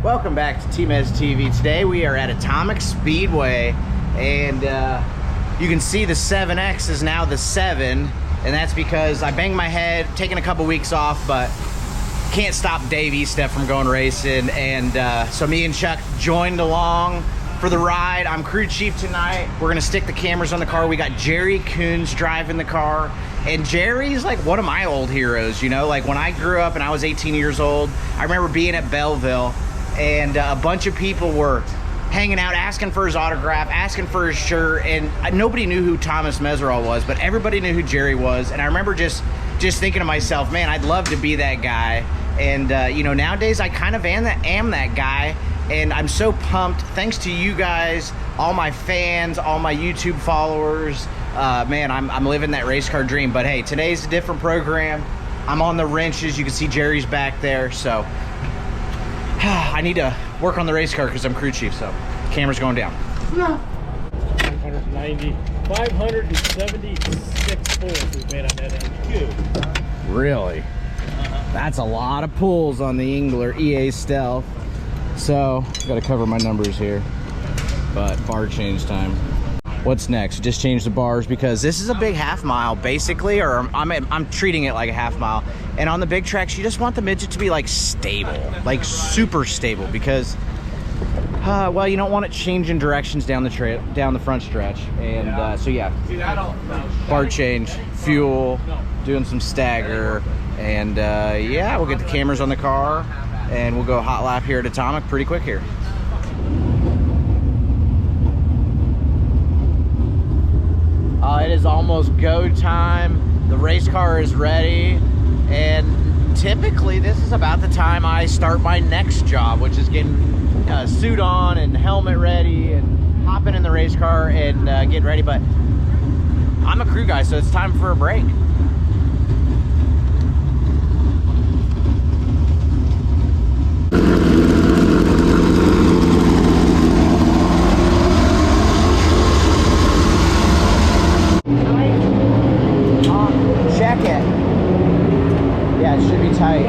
Welcome back to TmezTv. Today we are at Atomic Speedway, and you can see the 7X is now the 7, and that's because I banged my head, taking a couple weeks off, but can't stop Dave Estep from going racing, and so me and Chuck joined along for the ride. I'm crew chief tonight. We're gonna stick the cameras on the car. We got Jerry COONS driving the car, and Jerry's like one of my old heroes, you know? Like when I grew up and I was 18 years old, I remember being at Belleville, and a bunch of people were hanging out, asking for his autograph, asking for his shirt, and nobody knew who Thomas Meserol was, but everybody knew who Jerry was. And I remember just thinking to myself, man, I'd love to be that guy. And you know, nowadays I kind of am that guy, and I'm so pumped. Thanks to you guys, all my fans, all my YouTube followers. Man, I'm living that race car dream. But hey, today's a different program. I'm on the wrenches. You can see Jerry's back there, so I need to work on the race car because I'm crew chief, so camera's going down. 576 pulls we've made on that end. Really? That's a lot of pulls on the Engler EA Stealth. So, gotta cover my numbers here. But bar change time. What's next? Just change the bars because this is a big half mile basically, or I'm treating it like a half mile. And on the big tracks, you just want the midget to be like stable, like super stable, because well, you don't want it changing directions down the front stretch. And so yeah, bar change, fuel, doing some stagger, and yeah, we'll get the cameras on the car and we'll go hot lap here at Atomic pretty quick here. It is almost go time. The race car is ready, and typically this is about the time I start my next job, which is getting suit on and helmet ready and hopping in the race car and getting ready. But I'm a crew guy, so it's time for a break. Check it. Yeah, it should be tight.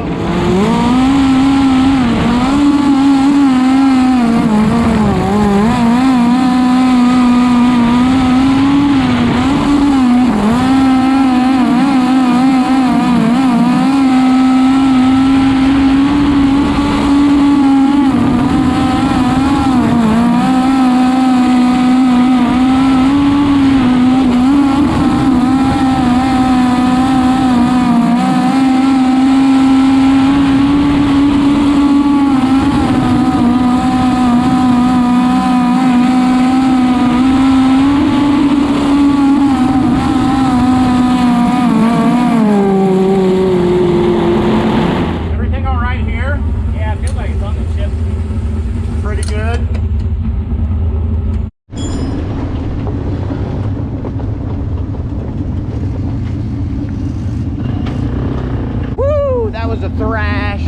A thrash.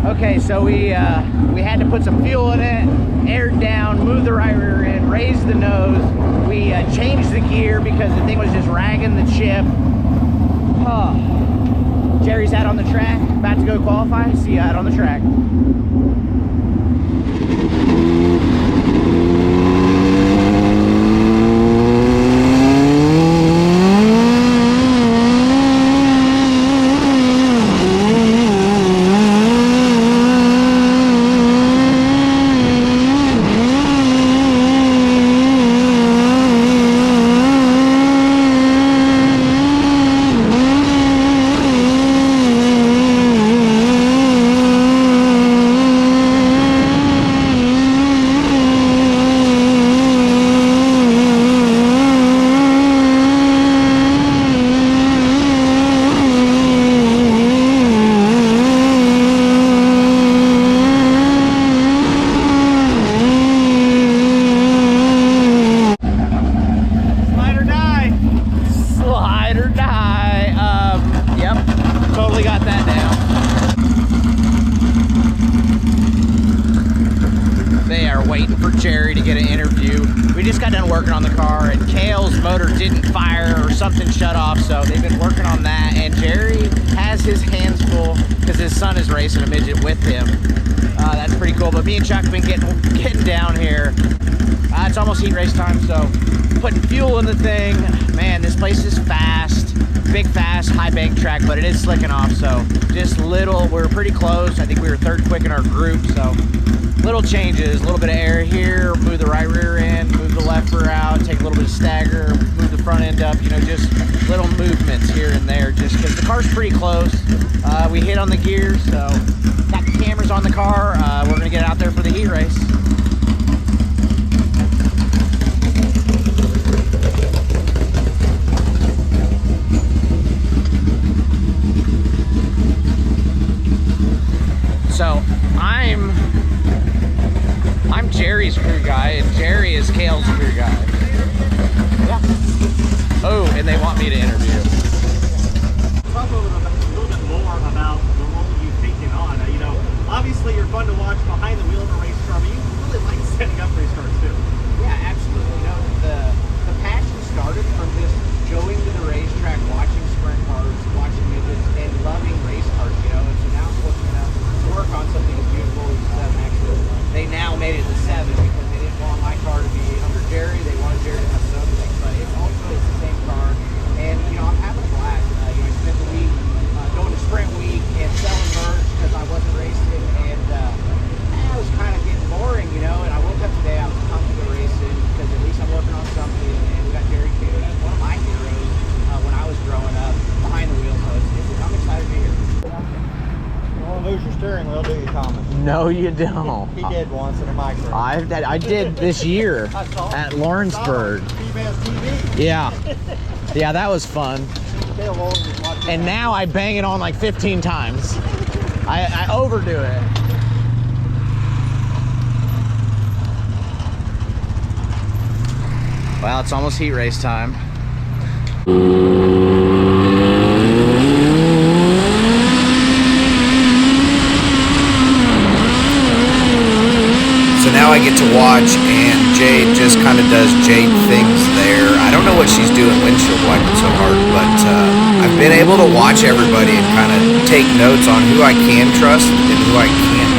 Okay, so we had to put some fuel in it, aired down, move the right rear end, raise the nose. We changed the gear because the thing was just ragging the chip. Oh. Jerry's out on the track, about to go qualify. See you out on the track. Waiting for Jerry to get an interview. We just got done working on the car, and Kale's motor didn't fire or something shut off, so they've been working on that. And Jerry has his hands full because his son is racing a midget with him. That's pretty cool. cool. But me and Chuck have been getting down here. It's almost heat race time, so putting fuel in the thing. Man, this place is fast. Big, fast, high bank track, but it is slicking off, so just little, we're pretty close. I think we were third quick in our group, so little changes, a little bit of air here, move the right rear end, move the left rear out, take a little bit of stagger, move the front end up, you know, just little movements here and there, just because the car's pretty close. We hit on the gears, so got the cameras on the car. We're gonna get out there for the heat race. So I'm Jerry's crew guy, and Jerry is Kale's crew guy. Yeah. Oh, and they want me to interview. Talk a little bit more about the role you've taken on. You know, obviously you're fun to watch behind the wheel of a race car, but you really like setting up race cars too. Yeah, absolutely. You know, the passion started from just going to the racetrack, watching sprint cars, watching midgets, and loving race cars. You know, and so now I'm looking enough to work on something as beautiful as the 7Xs. They now made it the 7 because they didn't want my car to be under Jerry. They wanted Jerry to have something, but it's the same car. And you know, I'm having a blast. You know, I spent the week going to sprint week and selling merch because I wasn't racing, and it was kind of getting boring, you know. And I woke up today, I was pumped to go racing because at least I'm working on something. And we got Jerry Coons, one of my heroes when I was growing up behind the wheel. So I'm excited to be here. You don't lose your steering wheel, do you, Thomas? No, you don't. He did once in a micro. I did this year at Lawrenceburg. TmezTv. Yeah. Yeah, that was fun. And now I bang it on like 15 times. I overdo it. Well, it's almost heat race time. So now I get to watch, and Jade just kind of does Jade things there. I don't know what she's doing windshield wiping so hard, but I've been able to watch everybody and kind of take notes on who I can trust and who I can't.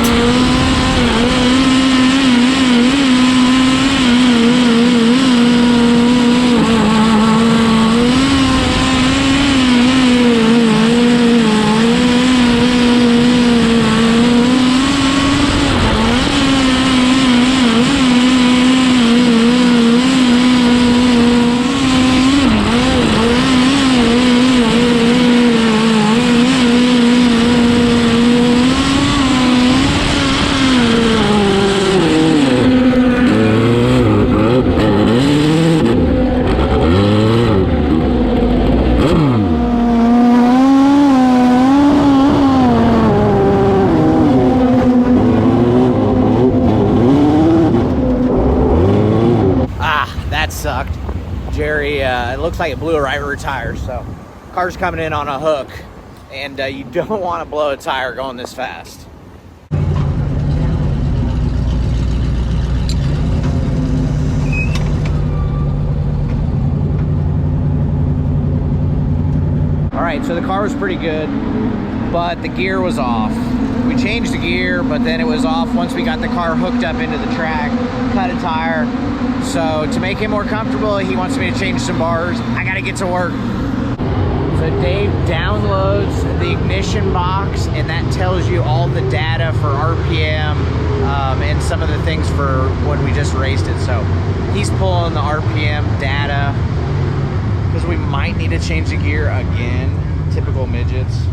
Sucked. Jerry, it looks like it blew a right rear tire, so car's coming in on a hook, and you don't want to blow a tire going this fast. Alright, so the car was pretty good, but the gear was off. We changed the gear, but then it was off once we got the car hooked up into the track, cut a tire. So to make him more comfortable, he wants me to change some bars. I gotta get to work. So Dave downloads the ignition box, and that tells you all the data for RPM and some of the things for when we just raced it. So he's pulling the RPM data because we might need to change the gear again. Typical midgets.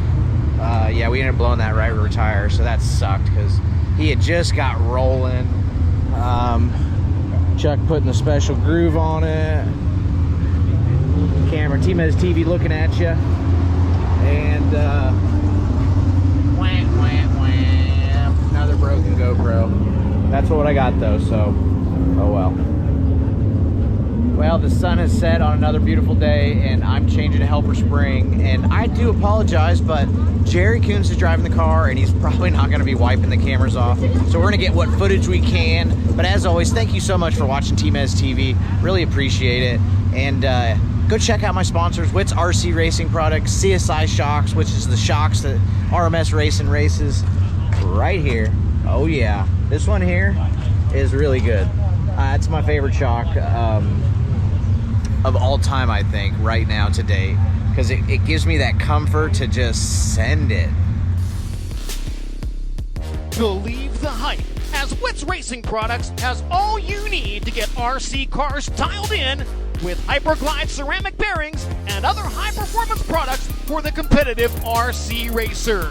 Yeah, we ended up blowing that right rear tire, so that sucked because he had just got rolling. Chuck putting the special groove on it. Camera, TmezTv looking at you. And wham, wham, wham. Another broken GoPro. That's what I got though, so oh well. Well, the sun has set on another beautiful day, and I'm changing to helper spring. And I do apologize, but Jerry Coons is driving the car, and he's probably not going to be wiping the cameras off. So we're going to get what footage we can. But as always, thank you so much for watching TmezTv. Really appreciate it. And go check out my sponsors, Witt's RC Racing Products, CSI Shocks, which is the shocks that RMS Racing races right here. Oh yeah, this one here is really good. It's my favorite shock of all time, I think, right now to date, because it gives me that comfort to just send it. Believe the hype, as Wits Racing Products has all you need to get RC cars dialed in with Hyperglide ceramic bearings and other high-performance products for the competitive RC racer.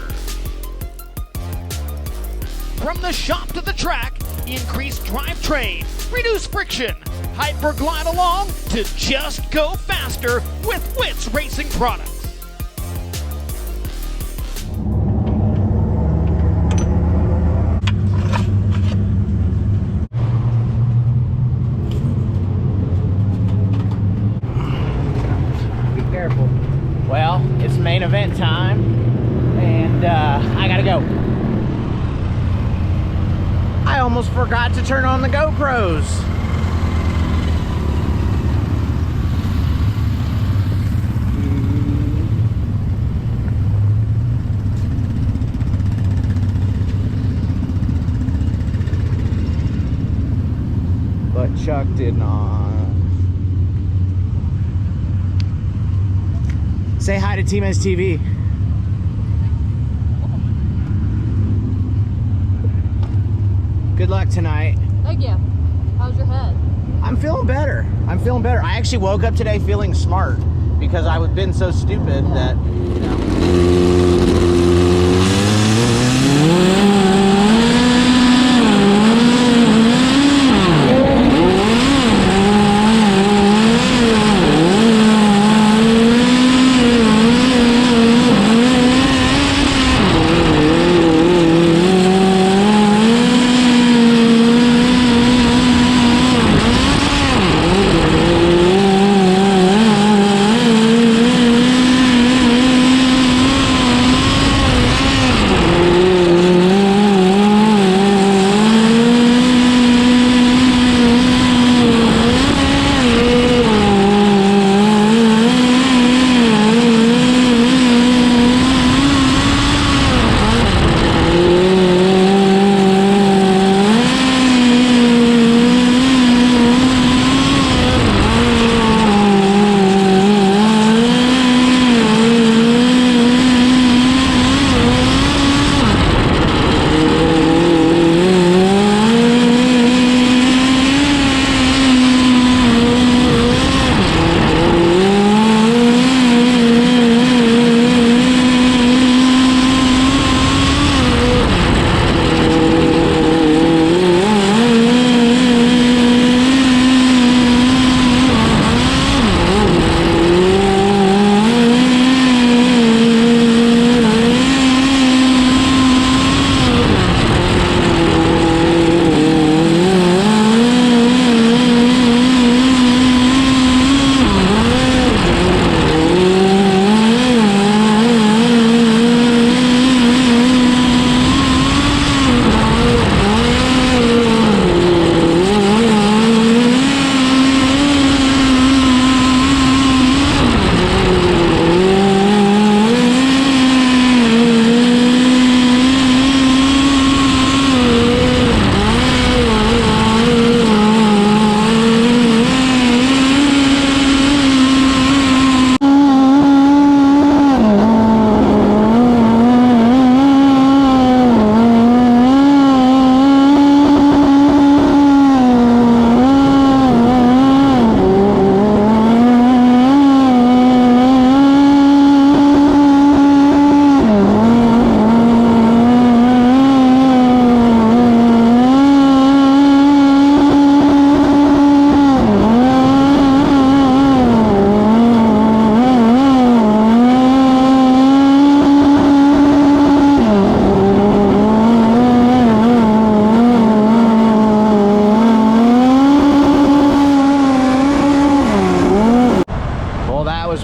From the shop to the track, increase drivetrain, reduce friction, Hyperglide along to just go faster with Wits Racing Products. Well, it's main event time, and I gotta go. I almost forgot to turn on the GoPros. But Chuck did not. Say hi to TmezTv. Good luck tonight. Thank you. How's your head? I'm feeling better. I actually woke up today feeling smart because I was been so stupid that, you know.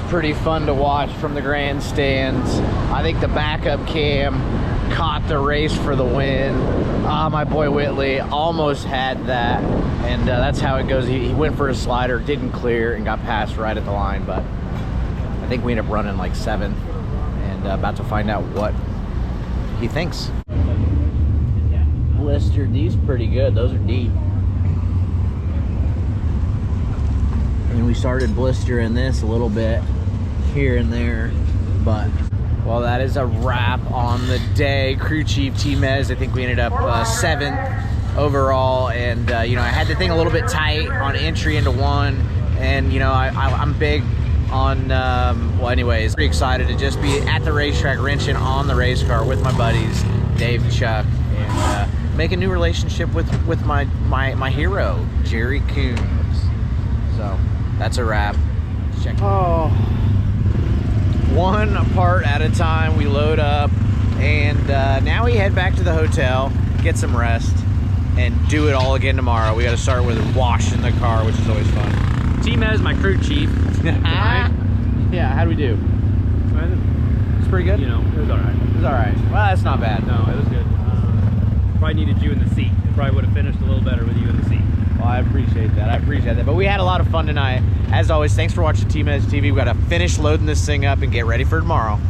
Pretty fun to watch from the grandstands. I think the backup cam caught the race for the win. My boy Whitley almost had that, and that's how it goes. He went for a slider, didn't clear, and got passed right at the line, but I think we ended up running like 7th, and about to find out what he thinks. blistered these pretty good. Those are deep. And we started blistering this a little bit here and there, but well, that is a wrap on the day. Crew Chief Tmez, I think we ended up 7th overall, and you know, I had the thing a little bit tight on entry into one, and you know, I'm big on well, anyways, pretty excited to just be at the racetrack wrenching on the race car with my buddies Dave and Chuck, and make a new relationship with my hero Jerry COONS. So that's a wrap. Check. Oh, one part at a time. We load up, and now we head back to the hotel, get some rest, and do it all again tomorrow. We got to start with washing the car, which is always fun. Tmez, my crew chief. Yeah, how'd we do? It's pretty good. You know, it was all right. It was all right. Well, that's not bad. No, it was good. Probably needed you in the seat. It probably would have finished a little better with you in the seat. Well, I appreciate that. I appreciate that. But we had a lot of fun tonight. As always, thanks for watching TmezTv. We've got to finish loading this thing up and get ready for tomorrow.